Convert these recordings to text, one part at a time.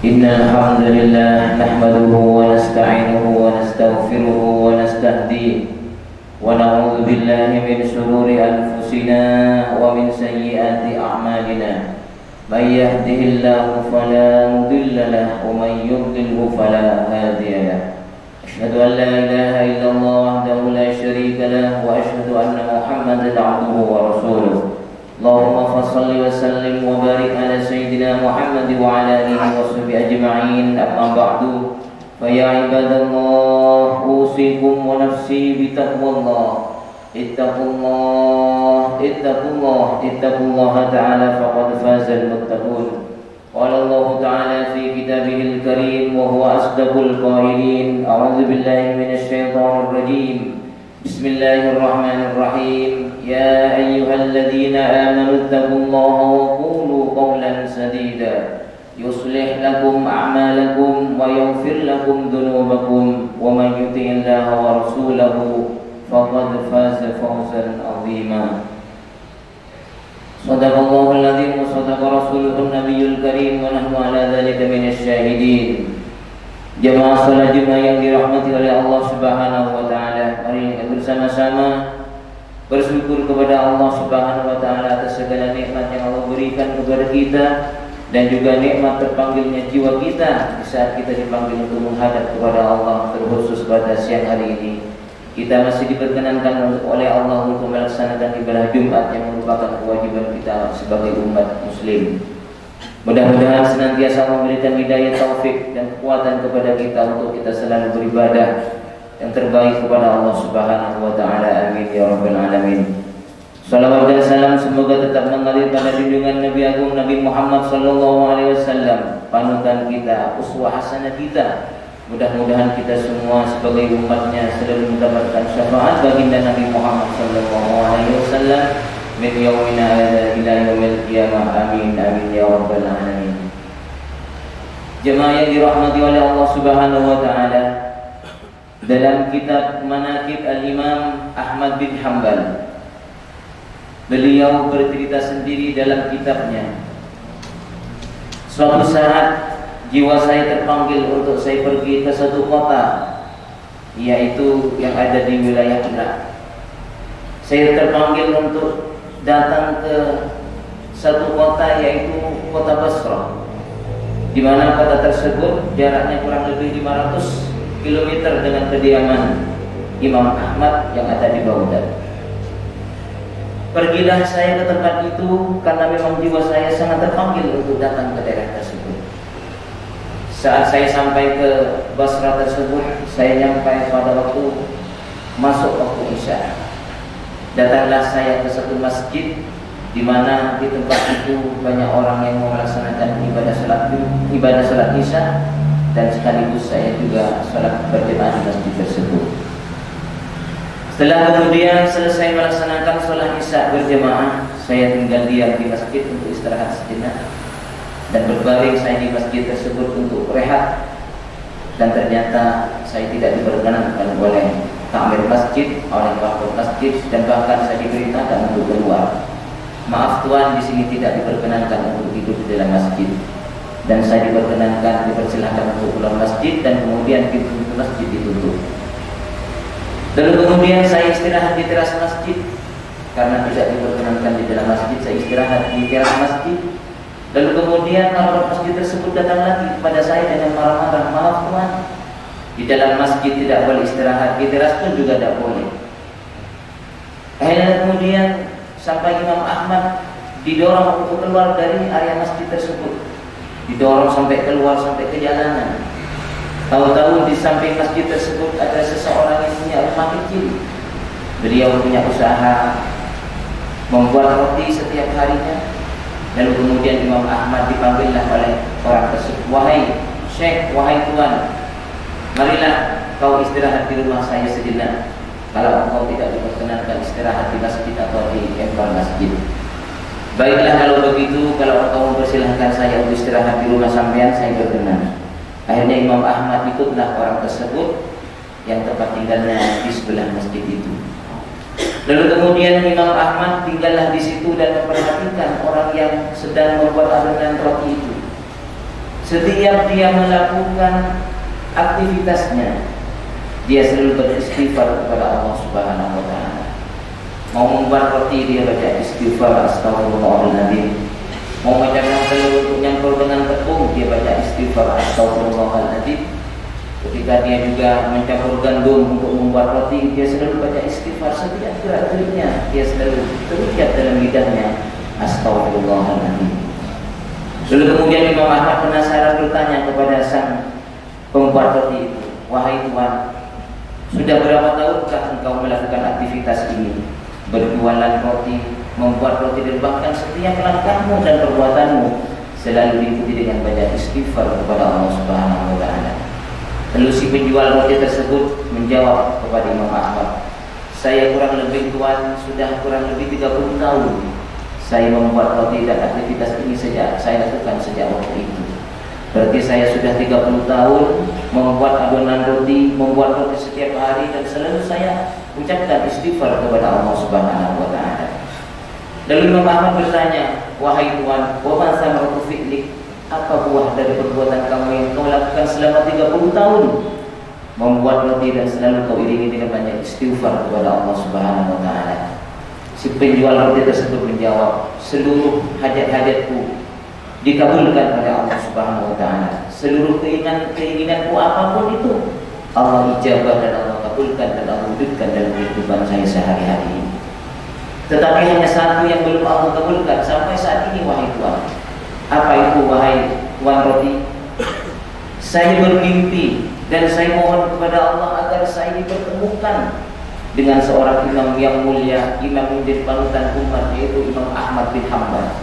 إن الحمد لله نحمده ونستعينه ونستغفره ونستهديه ونعوذ بالله من شرور أنفسنا ومن سيئات أعمالنا من يهده الله فلا مضل له ومن يضلله فلا هادي له أشهد أن لا إله إلا الله وحده لا شريك له وأشهد أن محمدا عبده ورسوله اللهم فصل وسلم وبارك على سيدنا محمد وعلى آله وصحبه أجمعين أما بعد فيا عباد الله أوصيكم ونفسي بتقوى الله اتقوا الله تعالى فقد فاز المتقون قال الله تعالى في كتابه الكريم وهو أصدق القائلين أعوذ بالله من الشيطان الرجيم بسم الله الرحمن الرحيم يا أيها الذين آمنوا اتقوا الله وقولوا قولا سديدا يصلح لكم أعمالكم ويغفر لكم ذنوبكم ومن يطع الله ورسوله فقد فاز فوزا عظيما صدق الله العظيم وصدق رسوله النبي الكريم ونحن على ذلك من الشاهدين. Jemaah salat Jumat yang dirahmati oleh Allah Subhanahu wa taala, mari bersama-sama bersyukur kepada Allah Subhanahu wa taala atas segala nikmat yang Allah berikan kepada kita dan juga nikmat terpanggilnya jiwa kita di saat kita dipanggil untuk menghadap kepada Allah, terkhusus pada siang hari ini. Kita masih diperkenankan oleh Allah untuk melaksanakan ibadah Jumat yang merupakan kewajiban kita sebagai umat muslim. Mudah-mudahan senantiasa memberikan hidayah taufik dan kekuatan kepada kita untuk kita selalu beribadah yang terbaik kepada Allah Subhanahu wa taala. Amin ya rabbal alamin. Salawat dan salam semoga tetap mengalir pada junjungan Nabi Agung Nabi Muhammad sallallahu alaihi wasallam, panutan kita, uswah hasanah kita. Mudah-mudahan kita semua sebagai umatnya selalu mendapatkan syafaat baginda Nabi Muhammad sallallahu alaihi wasallam min yaumina hadza ila yaumil qiyamah. Amin amin ya rabbal alamin. Jemaah yang dirahmati oleh Allah Subhanahu wa taala, dalam kitab Manaqib Al-Imam Ahmad bin Hanbal, beliau bercerita sendiri dalam kitabnya, suatu saat jiwa saya terpanggil untuk saya pergi ke satu kota, yaitu yang ada di wilayah Irak. Saya terpanggil untuk datang ke satu kota, yaitu kota Basrah, di mana kota tersebut jaraknya kurang lebih 500 km dengan kediaman Imam Ahmad yang ada di Baghdad. Pergilah saya ke tempat itu karena memang jiwa saya sangat terpanggil untuk datang ke daerah tersebut. Saat saya sampai ke Basrah tersebut, saya nyampai pada waktu masuk waktu Isya. Datanglah saya ke satu masjid di mana di tempat itu banyak orang yang mau melaksanakan ibadah salat Isya, dan sekaligus saya juga salat berjamaah di masjid tersebut. Setelah kemudian selesai melaksanakan salat Isya berjamaah, saya tinggal diam di masjid untuk istirahat sejenak, dan berbaring saya di masjid tersebut untuk rehat. Dan ternyata saya tidak diperkenankan oleh takmir masjid, oleh wakil masjid, dan bahkan saya diberitakan untuk keluar. Maaf tuan, di sini tidak diperkenankan untuk hidup di dalam masjid. Dan saya dipersilahkan untuk keluar masjid, dan kemudian pintu masjid ditutup. Lalu kemudian saya istirahat di teras masjid, karena tidak diperkenankan di dalam masjid, saya istirahat di teras masjid. Lalu kemudian orang masjid tersebut datang lagi kepada saya dengan marah-marah, maaf tuan, di dalam masjid tidak boleh istirahat, di teras pun juga tidak boleh. Akhirnya kemudian sampai Imam Ahmad didorong untuk keluar dari area masjid tersebut, didorong sampai keluar, sampai ke jalanan. Tahu-tahu di samping masjid tersebut ada seseorang yang punya rumah kecil. Beliau punya usaha membuat roti setiap harinya. Lalu kemudian Imam Ahmad dipanggillah oleh orang tersebut, wahai Syekh, wahai tuan, marilah kau istirahat di rumah saya sejenak. Kalau engkau tidak diperkenankan istirahat di masjid atau di empang masjid, baiklah kalau begitu, kalau engkau mempersilahkan saya untuk istirahat di rumah sampean, saya berkenan. Akhirnya Imam Ahmad ikutlah orang tersebut yang tempat tinggalnya di sebelah masjid itu. Lalu kemudian Imam Ahmad tinggallah di situ dan memperhatikan orang yang sedang membuat adonan roti itu. Setiap dia melakukan aktivitasnya, dia selalu beristighfar kepada Allah Subhanahu wa taala. Mau membuat roti, dia baca istighfar astagfirullahaladzim. Mau mencampur telur untuk nyampur dengan tepung, dia baca istighfar astagfirullahaladzim. Ketika dia juga mencampur gandum untuk membuat roti, dia selalu baca istighfar. Setiap gerak-geriknya dia selalu terucap dalam lidahnya astagfirullahaladzim. Lalu kemudian Imam Ahmad penasaran bertanya kepada sang pembuat roti itu, wahai Tuhan, sudah berapa tahunkah engkau melakukan aktivitas ini? Berjualan roti, membuat roti, dan bahkan setiap langkahmu dan perbuatanmu selalu diikuti dengan baca istighfar kepada Allah Subhanahu wa taala. Lalu si penjual roti tersebut menjawab kepada Imam Ahmad, saya kurang lebih, Tuhan, sudah kurang lebih 30 tahun saya membuat roti, dan aktivitas ini saya lakukan sejak waktu itu. Berarti saya sudah 30 tahun membuat adonan roti, membuat roti setiap hari, dan selalu saya ucapkan istighfar kepada Allah Subhanahu wa taala. Lalu Imam Ahmad bertanya, wahai Tuhan, wa ma samaratu fi'lik, apa buah dari perbuatan kamu yang kau lakukan selama 30 tahun membuat roti dan selalu kau iringi dengan banyak istighfar kepada Allah Subhanahu wa taala? Si penjual roti tersebut menjawab, seluruh hajat-hajatku dikabulkan oleh Allah Subhanahu wa taala. Seluruh keinginanku apapun itu Allah ijabah dan Allah kabulkan dan Allah wujudkan dalam kehidupan saya sehari-hari ini. Tetapi hanya satu yang belum Allah kabulkan sampai saat ini, wahai Tuhan. Apa itu, wahai Tuan Roti? Saya bermimpi dan saya mohon kepada Allah agar saya dipertemukan dengan seorang imam yang mulia, imam yang menjadi panutan umat, yaitu Imam Ahmad bin Hanbal.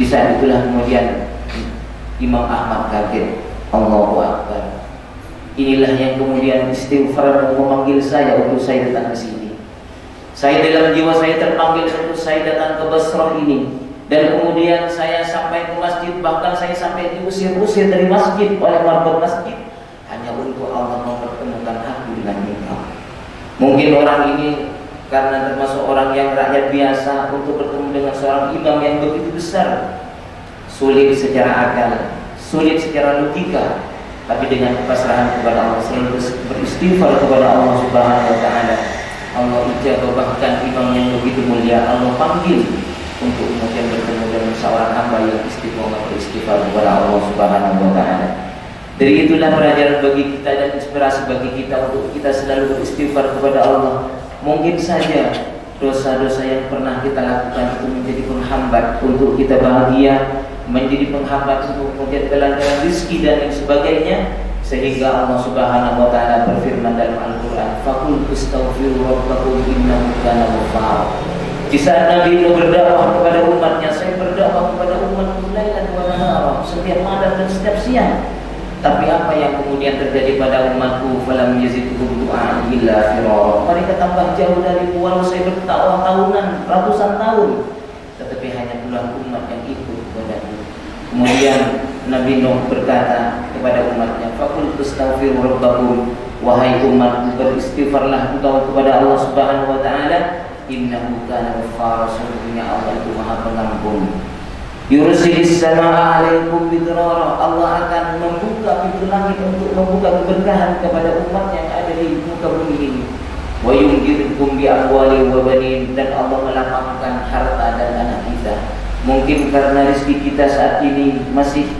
Di saat itulah kemudian Imam Ahmad kaget, Allahu Akbar. Inilah yang kemudian istighfar memanggil saya untuk saya datang ke sini. Saya dalam jiwa saya terpanggil untuk saya datang ke Basrah ini, dan kemudian saya sampai ke masjid, bahkan saya sampai diusir-usir dari masjid oleh marbot masjid hanya untuk Allah mempertemukan aku dengan engkau. Mungkin orang ini karena termasuk orang yang rakyat biasa, untuk bertemu dengan seorang imam yang begitu besar sulit secara akal, sulit secara logika, tapi dengan kepasrahan kepada Allah, selalu beristighfar kepada Allah Subhanahu wa taala, Allah ijabah. Bahkan imam yang begitu mulia Allah panggil untuk kemudian bertemu dengan seorang hamba yang istiqomah beristighfar kepada Allah Subhanahu wa taala. Dari itulah pelajaran bagi kita dan inspirasi bagi kita untuk kita selalu beristighfar kepada Allah. Mungkin saja dosa-dosa yang pernah kita lakukan itu menjadi penghambat untuk kita bahagia, menjadi penghambat untuk kemudian kelancaran rezeki dan lain sebagainya, sehingga Allah Subhanahu wa taala berfirman dalam Al-Qur'an, "Faqul astaghfiru rabbakum innahu kana ghaffara." Di saat Nabi mau berdakwah kepada umatnya, saya berdakwah kepada umatku lailan wa nahara, setiap malam dan setiap siang. Tapi apa yang kemudian terjadi pada umatku? Falam yazidhum du'a illa firara. Mereka tambah jauh dari walau saya berdakwah tahunan, ratusan tahun, tetapi hanya puluhan umat yang ikut kepadaku. Kemudian Nabi Nuh berkata kepada umatnya, "Faqul astaghfiru rabbakum." Wahai umatku, beristighfarlah engkau kepada Allah Subhanahu wa taala, innahu kana ghaffara, sesungguhnya Allah itu Maha Pengampun. Yursilis samaa 'alaikum bidrara, Allah akan membuka pintu langit untuk membuka keberkahan kepada umat yang ada di muka bumi ini. Wa yumdidukum bi amwali wa banin, dan Allah melapangkan harta dan anak kita. Mungkin karena rezeki kita saat ini masih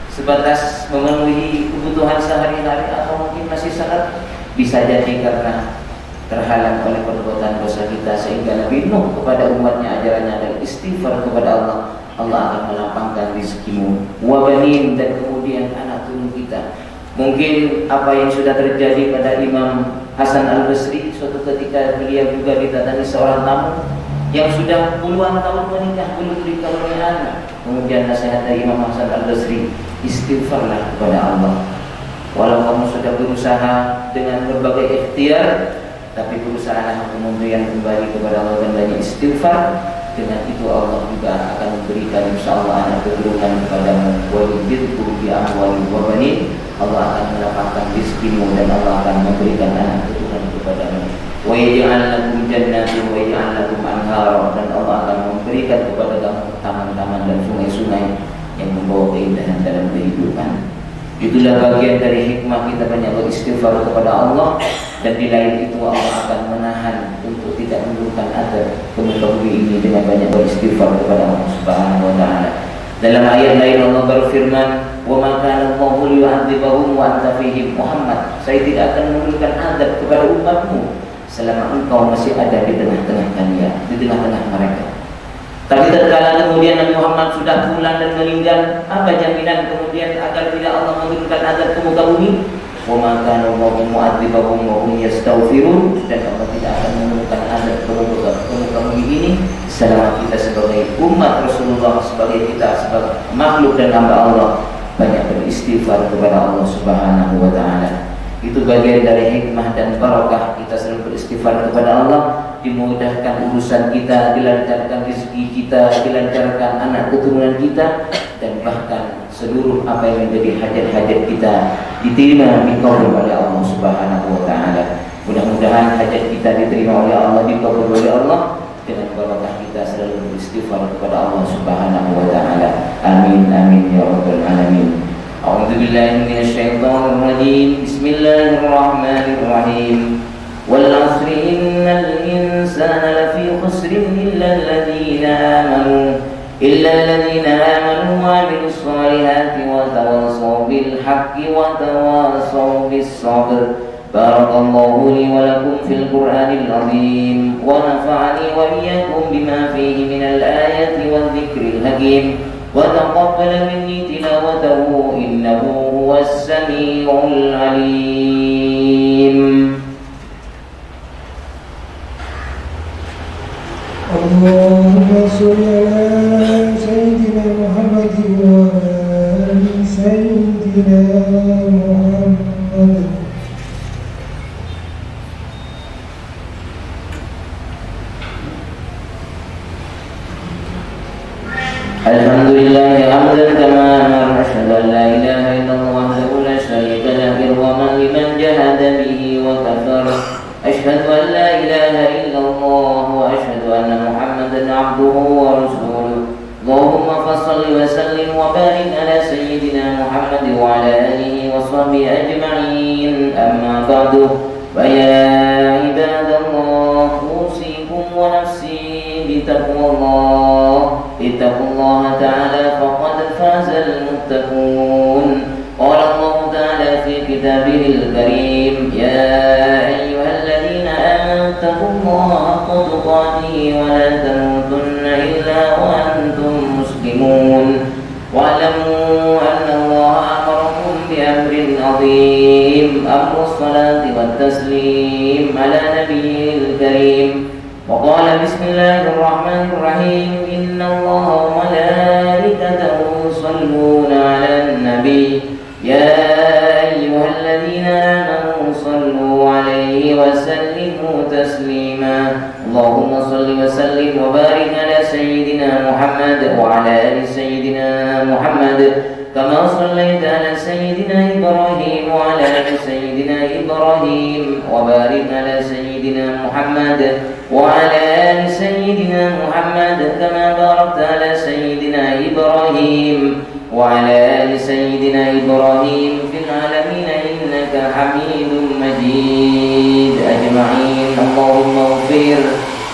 sebatas memenuhi kebutuhan sehari-hari, atau mungkin masih sangat bisa jadi karena terhalang oleh perbuatan dosa kita, sehingga Nabi Nuh kepada umatnya ajarannya adalah istighfar kepada Allah. Allah akan melapangkan rezekimu, wabanin, dan kemudian anak turun kita. Mungkin apa yang sudah terjadi pada Imam Hasan Al-Basri, suatu ketika beliau juga didatangi seorang tamu yang sudah puluhan tahun menikah belum dikaruniai anak. Kemudian nasihat dari Imam Hasan Al-Basri, istighfarlah kepada Allah. Walau kamu sudah berusaha dengan berbagai ikhtiar, tapi berusahalah kemudian kembali kepada Allah dan banyak istighfar. Dengan itu Allah juga akan memberikan insyaallah anak keturunan kepadamu. Wa yudhidku bi amwali wa banin, Allah akan melapangkan rezekimu dan Allah akan memberikan anak keturunan kepadamu. Wa yaj'al lakum jannatin wa yaj'al lakum anhara, dan Allah akan memberikan kepada kamu taman-taman dan sungai-sungai yang membawa keindahan dalam kehidupan. Itulah bagian dari hikmah kita banyak beristighfar kepada Allah, dan di lain itu Allah akan menahan untuk tidak menimbulkan azab pemuka bumi ini dengan banyak beristighfar kepada Allah Subhanahu wa taala. Dalam ayat lain Allah berfirman, "Wa ma kana Allahu liyu'adzibahum wa anta fihim." Muhammad, saya tidak akan memberikan azab kepada umatmu selama engkau masih ada di tengah-tengah kalian, di tengah-tengah mereka. Tapi tatkala kemudian Nabi Muhammad sudah pulang dan meninggal, apa jaminan kemudian agar tidak Allah memberikan azab ke muka bumi? Wa ma kana Allahu mu'adzibahum wa hum yastaghfirun. Dan Allah tidak akan memberikan azab ke muka bumi ini selama kita sebagai umat Rasulullah, sebagai kita sebagai makhluk dan hamba Allah banyak beristighfar kepada Allah Subhanahu wa taala. Itu bagian dari hikmah dan barakah kita selalu beristighfar kepada Allah, dimudahkan urusan kita, dilancarkan rezeki kita, dilancarkan anak keturunan kita, dan bahkan seluruh apa yang menjadi hajat-hajat kita diterima dikabul oleh Allah Subhanahu wa taala. Mudah-mudahan hajat kita diterima oleh Allah, dikabul oleh Allah, dengan barakah kita selalu beristighfar kepada Allah Subhanahu wa taala. Amin amin ya rabbal alamin. A'udzu billahi minasyaitonir rajim. Bismillahirrahmanirrahim. Wal 'asri innal insana lafi khusrin illa alladziina amanu wa 'amilus shalihati wa tawassaw bil haqqi wa tawassaw bis sabr. Barakallahu li wa lakum fil Qur'anil 'azim wa nafa'ani wa iyyakum bima fihi minal ayati wadh dhikril hakim. وتقبل مني تلاوته إنه هو السميع العليم. اللهم صل على سيدنا محمد وعلى آل سيدنا محمد. Alhamdulillah hamdan kama amara, asyhadu an la ilaha illallah wahdahu la syarika lah, irhaman liman jahada bihi wa kafara. Asyhadu an la ilaha illallah wa asyhadu anna Muhammadan abduhu wa rasuluh. Allahumma fassalli wa sallim wa barik ala sayyidina Muhammad wa ala alihi wa sahbihi ajma'in. Amma ba'du, wa ya ibadallah, usikum wa nafsi bitaqwallah. اتقوا الله تعالى فقد فاز المتقون. قال الله تعالى في كتابه الكريم: يا أيها الذين آمنوا اتقوا الله حق تقاته ولا تموتن إلا وأنتم مسلمون. واعلموا أن الله أمركم بأمر عظيم، أمر الصلاة والتسليم على نبيه الكريم. وقال بسم الله الرحمن الرحيم: إن الله وملائكته يصلون على النبي يا أيها الذين آمنوا صلوا عليه وسلموا تسليما. اللهم صل وسلم وبارك على سيدنا محمد وعلى آل سيدنا محمد كما صليت على سيدنا إبراهيم وعلى آل سيدنا إبراهيم، وبارك على سيدنا محمد وعلى آل سيدنا محمد كما باركت على سيدنا إبراهيم وعلى آل سيدنا إبراهيم في العالمين إنك حميد مجيد أجمعين. اللهم اغفر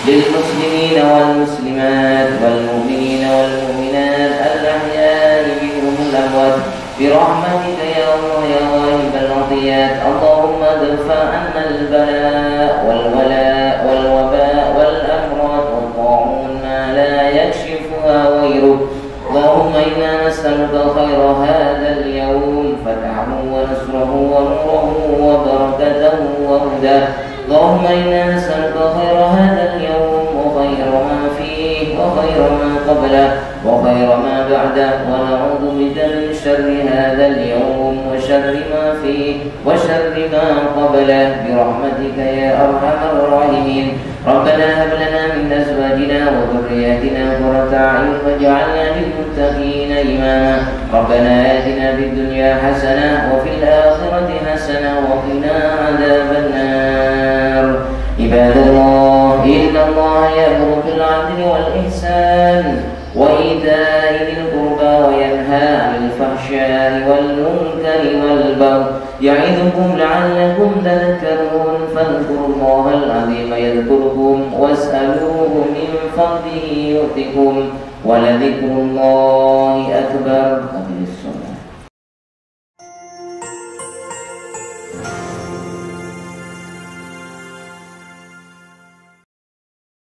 للمسلمين والمسلمات والمؤمنين والمؤمنات الأحياء منهم الأموات برحمتك يا الله يا واهب العطيات. اللهم ادفع عنا البلاء والولاء والوباء والأمراض والطاعون ما لا يكشفها غيرك. اللهم إنا نسألك خير هذا اليوم، فتحه ونصره ونوره وبركته وهداه. اللهم إنا نسألك خير هذا اليوم وخير ما فيه وخير ما قبله وخير ما بعده، ونعوذ بك من شر هذا اليوم وشر ما فيه وشر ما قبله برحمتك يا أرحم الراحمين. ربنا هب لنا من أزواجنا وذرياتنا قرة أعين واجعلنا للمتقين إماما. ربنا آتنا في الدنيا حسنة وفي الآخرة حسنة وقنا عذاب النار. عباد الله، إن الله يأمر بالعدل والإحسان وإيتاء ذي القربى وينهى الفحشاء والمنكر والبغي يعظكم لعلكم تذكرون فاذكروا الله العظيم يذكركم واسألوه من فضله يؤتكم ولذكر الله أكبر.